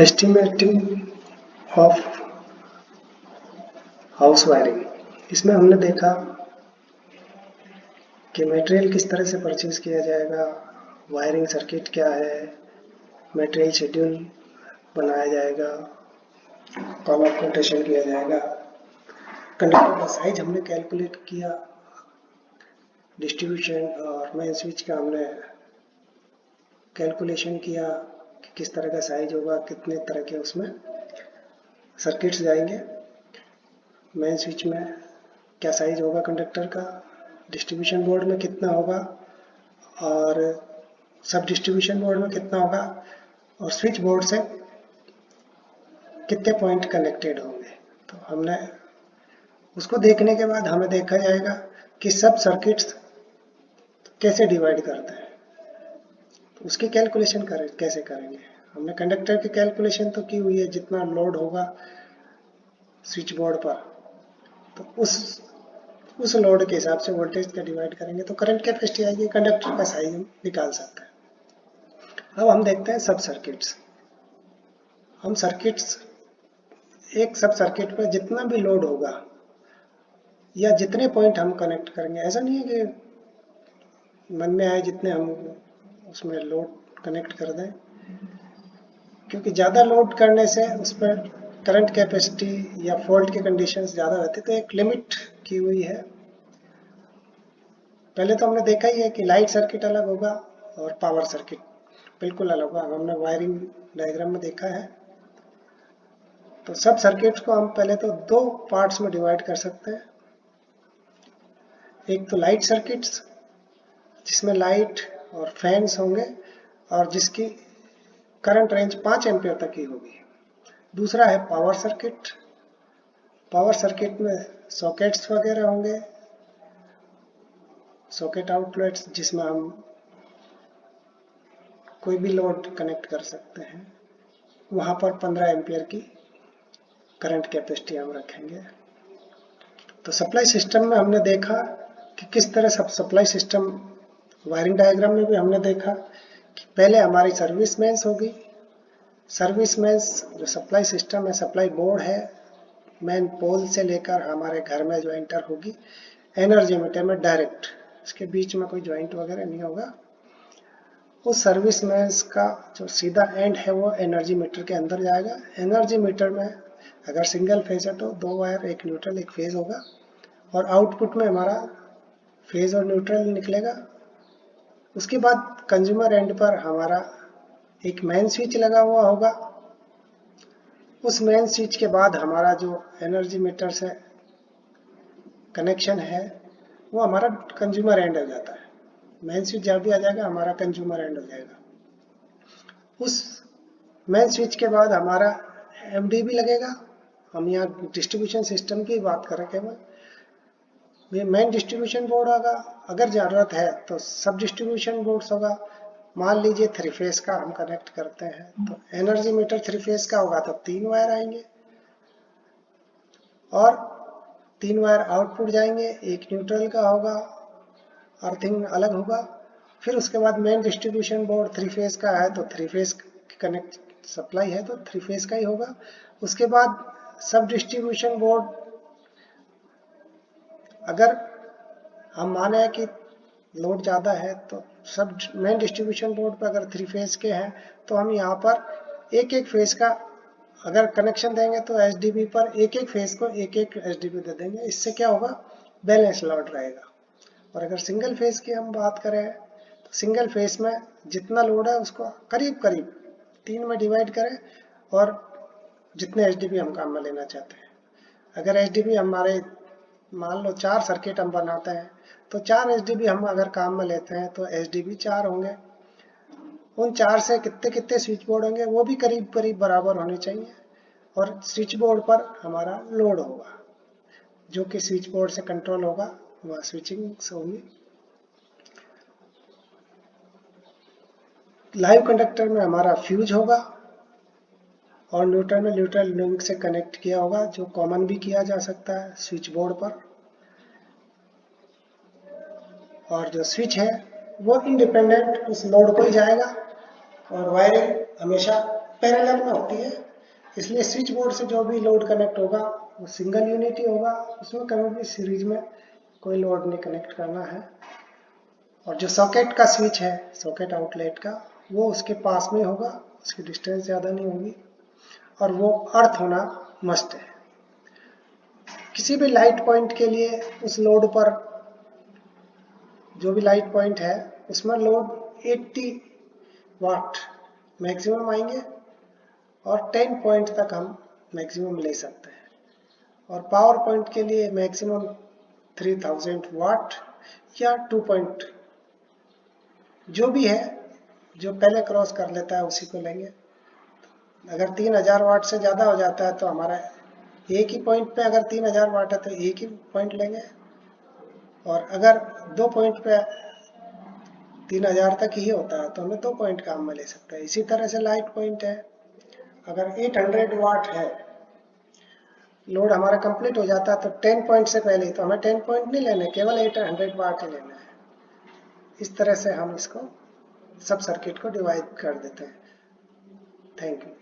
Estimating of house wiring. इसमें हमने देखा कि मटेरियल किस तरह से परचेज किया जाएगा, वायरिंग सर्किट क्या है, मटेरियल शेड्यूल बनाया जाएगा, कॉल ऑफ कोटेशन किया जाएगा, कंडक्टर का साइज हमने कैलकुलेट किया, डिस्ट्रीब्यूशन और मेन स्विच का हमने कैलकुलेशन किया कि किस तरह का साइज होगा, कितने तरह के उसमें सर्किट्स जाएंगे, मेन स्विच में क्या साइज होगा कंडक्टर का, डिस्ट्रीब्यूशन बोर्ड में कितना होगा और सब डिस्ट्रीब्यूशन बोर्ड में कितना होगा और स्विच बोर्ड से कितने पॉइंट कनेक्टेड होंगे। तो हमने उसको देखने के बाद हमें देखा जाएगा कि सब सर्किट्स कैसे डिवाइड करते हैं, तो उसकी कैलकुलेशन कैसे करेंगे। हमने कंडक्टर की कैलकुलेशन तो की हुई है, जितना लोड होगा स्विच बोर्ड पर, तो उस लोड के हिसाब से वोल्टेज का डिवाइड करेंगे तो करंट कैपेसिटी आएगी, कंडक्टर का साइज हम निकाल सकते हैं। अब हम देखते हैं सब सर्किट्स। हम सर्किट्स एक सब सर्किट पर जितना भी लोड होगा या जितने पॉइंट हम कनेक्ट करेंगे, ऐसा नहीं है कि मन में आए जितने हम उसमें लोड कनेक्ट कर दें, क्योंकि ज़्यादा लोड करने से उस पर करंट कैपेसिटी या फॉल्ट की कंडीशंस ज़्यादा रहती है, तो एक लिमिट की हुई है। पहले तो हमने देखा ही है कि लाइट सर्किट अलग होगा और पावर सर्किट बिल्कुल अलग होगा, हमने वायरिंग डायग्राम में देखा है। तो सब सर्किट्स को हम पहले तो दो पार्ट्स में डिवाइड कर सकते हैं। एक तो लाइट सर्किट्स जिसमें लाइट और फैंस होंगे और जिसकी करंट रेंज 5 एम्पियर तक की होगी। दूसरा है पावर सर्किट। पावर सर्किट में सॉकेट्स वगैरह होंगे, सॉकेट आउटलेट्स जिसमें हम कोई भी लोड कनेक्ट कर सकते हैं। वहाँ पर 15 एम्पियर की करंट कैपेसिटी हम रखेंगे। तो सप्लाई सिस्टम में हमने देखा कि किस तरह सब सप्लाई सिस्टम, वायरिंग डायग्राम में भी हमने देखा कि पहले हमारी सर्विस मेंस होगी। सर्विस मेंस जो सप्लाई सिस्टम है, सप्लाई बोर्ड है, मेन पोल से लेकर हमारे घर में जो एंटर होगी एनर्जी मीटर में डायरेक्ट, इसके बीच में कोई ज्वाइंट वगैरह नहीं होगा। उस सर्विस मेंस का जो सीधा एंड है वो एनर्जी मीटर के अंदर जाएगा। एनर्जी मीटर में अगर सिंगल फेज है तो 2 वायर, एक न्यूट्रल एक फेज होगा और आउटपुट में हमारा फेज और न्यूट्रल निकलेगा। उसके बाद कंज्यूमर एंड पर हमारा एक मेन स्विच लगा हुआ होगा। उस मेन स्विच के बाद हमारा जो एनर्जी मीटर से कनेक्शन है वो हमारा कंज्यूमर एंड हो जाता है। मेन स्विच जब भी आ जाएगा हमारा कंज्यूमर एंड हो जाएगा। उस मेन स्विच के बाद हमारा एमडीबी लगेगा। हम यहाँ डिस्ट्रीब्यूशन सिस्टम की बात करें केवल, मेन डिस्ट्रीब्यूशन बोर्ड होगा, अगर ज़रूरत है तो सब डिस्ट्रीब्यूशन बोर्ड्स होगा। मान लीजिए 3 फेज का हम कनेक्ट करते हैं तो एनर्जी मीटर 3 फेज का होगा तो 3 वायर आएंगे और 3 वायर आउटपुट जाएंगे, एक न्यूट्रल का होगा, अर्थिंग अलग होगा। फिर उसके बाद मेन डिस्ट्रीब्यूशन बोर्ड 3 फेज का है तो 3 फेज कनेक्ट सप्लाई है तो 3 फेज का ही होगा। उसके बाद सब डिस्ट्रीब्यूशन बोर्ड, अगर हम माने कि लोड ज़्यादा है तो सब मेन डिस्ट्रीब्यूशन बोर्ड पर अगर 3 फेज के हैं तो हम यहाँ पर एक एक फेज का अगर कनेक्शन देंगे तो एसडीबी पर एक एक फेज को एक एक एसडीबी दे देंगे। इससे क्या होगा, बैलेंस लोड रहेगा। और अगर सिंगल फेज की हम बात करें तो सिंगल फेज में जितना लोड है उसको करीब करीब 3 में डिवाइड करें और जितने एसडीबी हम काम में लेना चाहते हैं। अगर एसडीबी हमारे मान लो 4 सर्किट हम बनाते हैं तो 4 एसडीबी हम अगर काम में लेते हैं तो एसडीबी 4 होंगे। उन 4 से कितने कितने स्विच बोर्ड होंगे वो भी करीब करीब बराबर होने चाहिए और स्विच बोर्ड पर हमारा लोड होगा जो कि स्विच बोर्ड से कंट्रोल होगा, वह स्विचिंग होगी। लाइव कंडक्टर में हमारा फ्यूज होगा और न्यूट्रल में न्यूट्रल लिंक से कनेक्ट किया होगा, जो कॉमन भी किया जा सकता है स्विच बोर्ड पर। और जो स्विच है वो इंडिपेंडेंट उस लोड को ही जाएगा और वायरिंग हमेशा पैरेलल में होती है, इसलिए स्विच बोर्ड से जो भी लोड कनेक्ट होगा वो सिंगल यूनिट ही होगा, उसमें कभी भी सीरीज में कोई लोड नहीं कनेक्ट करना है। और जो सॉकेट का स्विच है, सॉकेट आउटलेट का, वो उसके पास में होगा, उसकी डिस्टेंस ज़्यादा नहीं होगी, और वो अर्थ होना मस्ट है। किसी भी लाइट पॉइंट के लिए उस लोड पर, जो भी लाइट पॉइंट है उसमें लोड 80 वाट मैक्सिमम आएंगे, और 10 पॉइंट तक हम मैक्सिमम ले सकते हैं। और पावर पॉइंट के लिए मैक्सिमम 3000 वाट या 2 पॉइंट, जो भी है, जो पहले क्रॉस कर लेता है उसी को लेंगे। अगर 3000 वाट से ज़्यादा हो जाता है तो हमारा एक ही पॉइंट पे, अगर 3000 वाट है तो एक ही पॉइंट लेंगे, और अगर 2 पॉइंट पे 3000 तक ही होता है तो हमें 2 पॉइंट काम में ले सकते हैं। इसी तरह से लाइट पॉइंट है, अगर 800 वाट है, लोड हमारा कंप्लीट हो जाता है तो 10 पॉइंट से पहले, तो हमें 10 पॉइंट नहीं लेने, केवल 800 वाट ही लेना है। इस तरह से हम इसको सब सर्किट को डिवाइड कर देते हैं। Thank you.